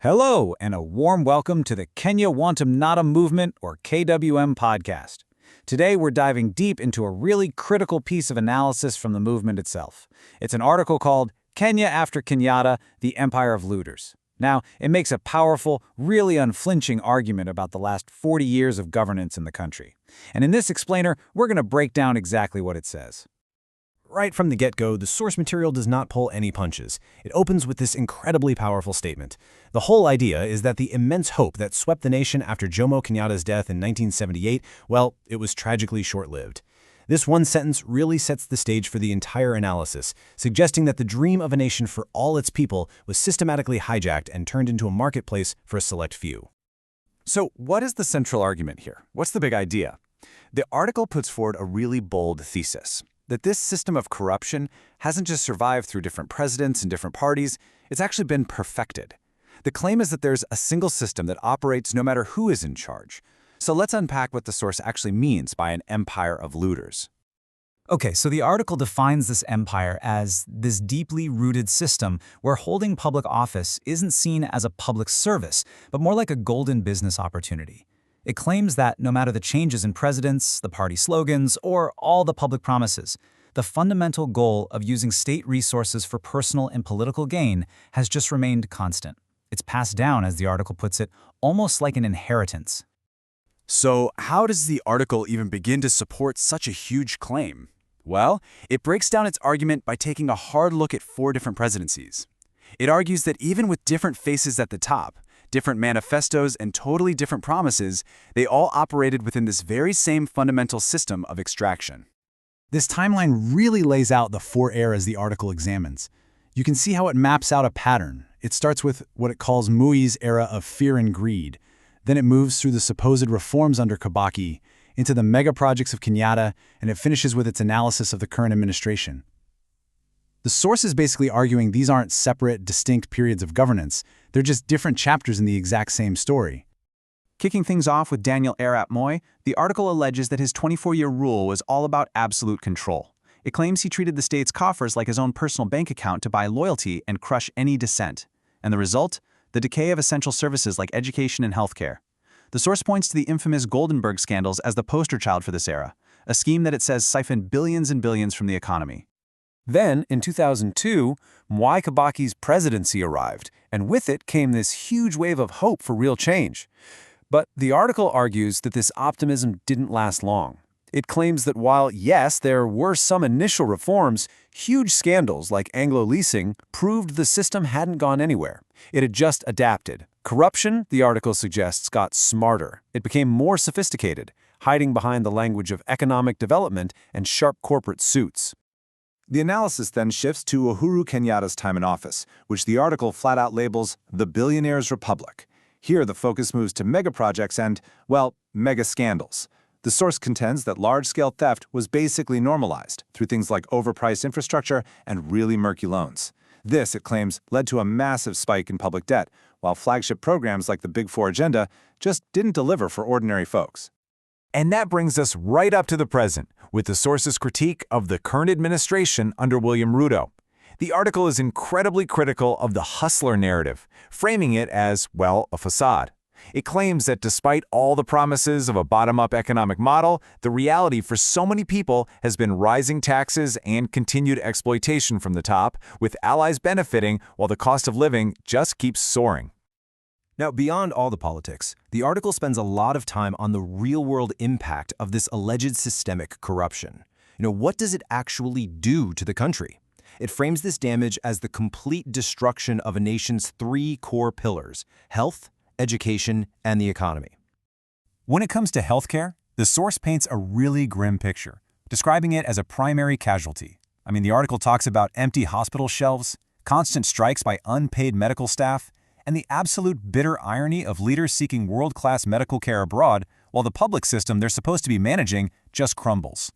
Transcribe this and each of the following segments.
Hello, and a warm welcome to the Kenya Wantamnotam Movement, or KWM podcast. Today, we're diving deep into a really critical piece of analysis from the movement itself. It's an article called Kenya After Kenyatta, the Empire of Looters. Now, it makes a powerful, really unflinching argument about the last 40 years of governance in the country. And in this explainer, we're going to break down exactly what it says. Right from the get-go, the source material does not pull any punches. It opens with this incredibly powerful statement. The whole idea is that the immense hope that swept the nation after Jomo Kenyatta's death in 1978, well, it was tragically short-lived. This one sentence really sets the stage for the entire analysis, suggesting that the dream of a nation for all its people was systematically hijacked and turned into a marketplace for a select few. So, what is the central argument here? What's the big idea? The article puts forward a really bold thesis, that this system of corruption hasn't just survived through different presidents and different parties, it's actually been perfected. The claim is that there's a single system that operates no matter who is in charge. So let's unpack what the source actually means by an empire of looters. Okay, so the article defines this empire as this deeply rooted system where holding public office isn't seen as a public service, but more like a golden business opportunity. It claims that no matter the changes in presidents, the party slogans, or all the public promises, the fundamental goal of using state resources for personal and political gain has just remained constant. It's passed down, as the article puts it, almost like an inheritance. So how does the article even begin to support such a huge claim? Well, it breaks down its argument by taking a hard look at 4 different presidencies. It argues that even with different faces at the top, different manifestos, and totally different promises, they all operated within this very same fundamental system of extraction. This timeline really lays out the 4 eras the article examines. You can see how it maps out a pattern. It starts with what it calls Mwai's era of fear and greed. Then it moves through the supposed reforms under Kibaki, into the mega projects of Kenyatta, and it finishes with its analysis of the current administration. The source is basically arguing these aren't separate, distinct periods of governance. They're just different chapters in the exact same story. Kicking things off with Daniel Arap Moi, the article alleges that his 24-year rule was all about absolute control. It claims he treated the state's coffers like his own personal bank account to buy loyalty and crush any dissent. And the result? The decay of essential services like education and healthcare. The source points to the infamous Goldenberg scandals as the poster child for this era, a scheme that it says siphoned billions and billions from the economy. Then, in 2002, Mwai Kibaki's presidency arrived, and with it came this huge wave of hope for real change. But the article argues that this optimism didn't last long. It claims that while, yes, there were some initial reforms, huge scandals like Anglo leasing proved the system hadn't gone anywhere. It had just adapted. Corruption, the article suggests, got smarter. It became more sophisticated, hiding behind the language of economic development and sharp corporate suits. The analysis then shifts to Uhuru Kenyatta's time in office, which the article flat-out labels the billionaire's republic. Here, the focus moves to mega projects and, well, mega scandals. The source contends that large-scale theft was basically normalized through things like overpriced infrastructure and really murky loans. This, it claims, led to a massive spike in public debt, while flagship programs like the Big Four agenda just didn't deliver for ordinary folks. And that brings us right up to the present, with the source's critique of the current administration under William Ruto. The article is incredibly critical of the hustler narrative, framing it as, well, a facade. It claims that despite all the promises of a bottom-up economic model, the reality for so many people has been rising taxes and continued exploitation from the top, with allies benefiting while the cost of living just keeps soaring. Now, beyond all the politics, the article spends a lot of time on the real-world impact of this alleged systemic corruption. What does it actually do to the country? It frames this damage as the complete destruction of a nation's 3 core pillars: health, education, and the economy. When it comes to healthcare, the source paints a really grim picture, describing it as a primary casualty. The article talks about empty hospital shelves, constant strikes by unpaid medical staff, and the absolute bitter irony of leaders seeking world-class medical care abroad while the public system they're supposed to be managing just crumbles.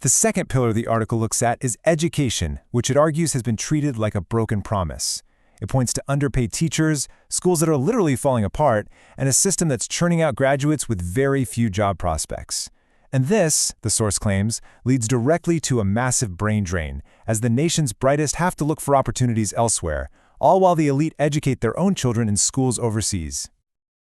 The second pillar the article looks at is education, which it argues has been treated like a broken promise. It points to underpaid teachers, schools that are literally falling apart, and a system that's churning out graduates with very few job prospects. And this, the source claims, leads directly to a massive brain drain, as the nation's brightest have to look for opportunities elsewhere, all while the elite educate their own children in schools overseas.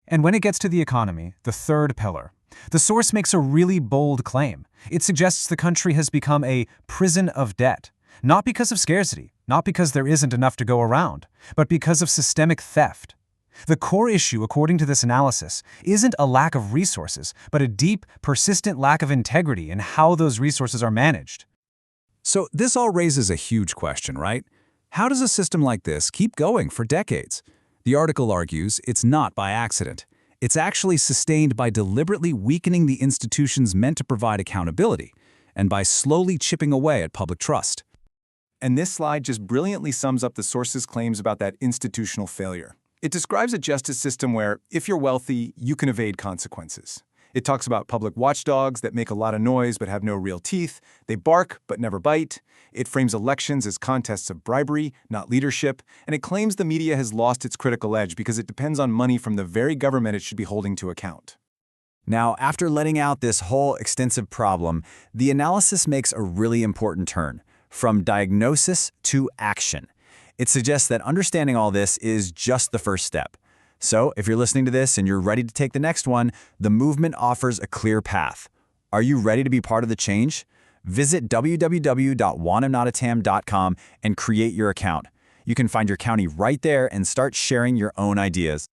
And when it gets to the economy, the third pillar, the source makes a really bold claim. It suggests the country has become a prison of debt, not because of scarcity, not because there isn't enough to go around, but because of systemic theft. The core issue, according to this analysis, isn't a lack of resources, but a deep, persistent lack of integrity in how those resources are managed. So this all raises a huge question, right? How does a system like this keep going for decades? The article argues it's not by accident. It's actually sustained by deliberately weakening the institutions meant to provide accountability, and by slowly chipping away at public trust. And this slide just brilliantly sums up the source's claims about that institutional failure. It describes a justice system where, if you're wealthy, you can evade consequences. It talks about public watchdogs that make a lot of noise but have no real teeth. They bark but never bite. It frames elections as contests of bribery, not leadership. And it claims the media has lost its critical edge because it depends on money from the very government it should be holding to account. Now, after letting out this whole extensive problem, the analysis makes a really important turn, from diagnosis to action. It suggests that understanding all this is just the first step. So, if you're listening to this and you're ready to take the next one, the movement offers a clear path. Are you ready to be part of the change? Visit www.wantamnotam.com and create your account. You can find your county right there and start sharing your own ideas.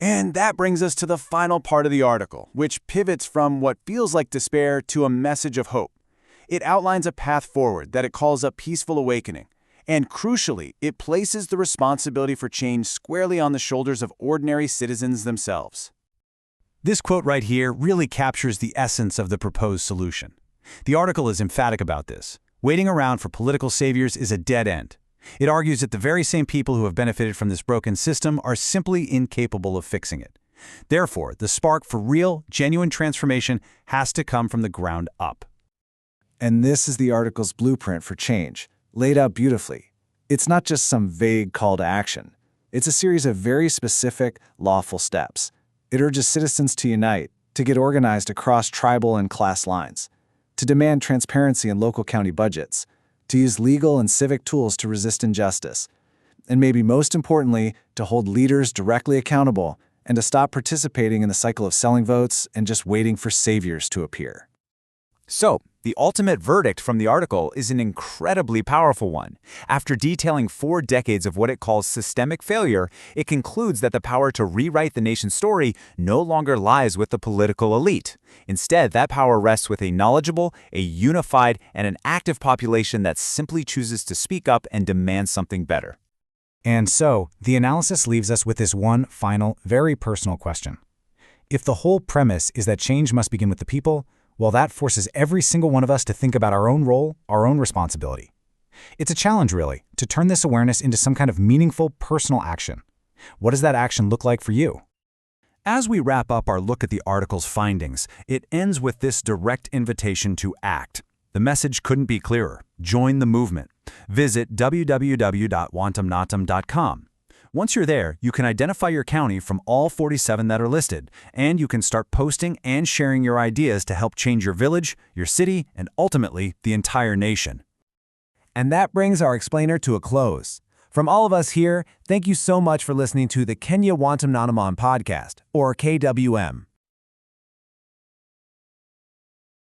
And that brings us to the final part of the article, which pivots from what feels like despair to a message of hope. It outlines a path forward that it calls a peaceful awakening. And crucially, it places the responsibility for change squarely on the shoulders of ordinary citizens themselves. This quote right here really captures the essence of the proposed solution. The article is emphatic about this. Waiting around for political saviors is a dead end. It argues that the very same people who have benefited from this broken system are simply incapable of fixing it. Therefore, the spark for real, genuine transformation has to come from the ground up. And this is the article's blueprint for change, laid out beautifully. It's not just some vague call to action. It's a series of very specific, lawful steps. It urges citizens to unite, to get organized across tribal and class lines, to demand transparency in local county budgets, to use legal and civic tools to resist injustice, and maybe most importantly, to hold leaders directly accountable and to stop participating in the cycle of selling votes and just waiting for saviors to appear. So, the ultimate verdict from the article is an incredibly powerful one. After detailing 4 decades of what it calls systemic failure, it concludes that the power to rewrite the nation's story no longer lies with the political elite. Instead, that power rests with a knowledgeable, a unified, and an active population that simply chooses to speak up and demand something better. And so, the analysis leaves us with this one final, very personal question. If the whole premise is that change must begin with the people, well, that forces every single one of us to think about our own role, our own responsibility. It's a challenge, really, to turn this awareness into some kind of meaningful, personal action. What does that action look like for you? As we wrap up our look at the article's findings, it ends with this direct invitation to act. The message couldn't be clearer. Join the movement. Visit www.wantamnotam.com. Once you're there, you can identify your county from all 47 that are listed, and you can start posting and sharing your ideas to help change your village, your city, and ultimately, the entire nation. And that brings our explainer to a close. From all of us here, thank you so much for listening to the Kenya Wantamnotam podcast, or KWM.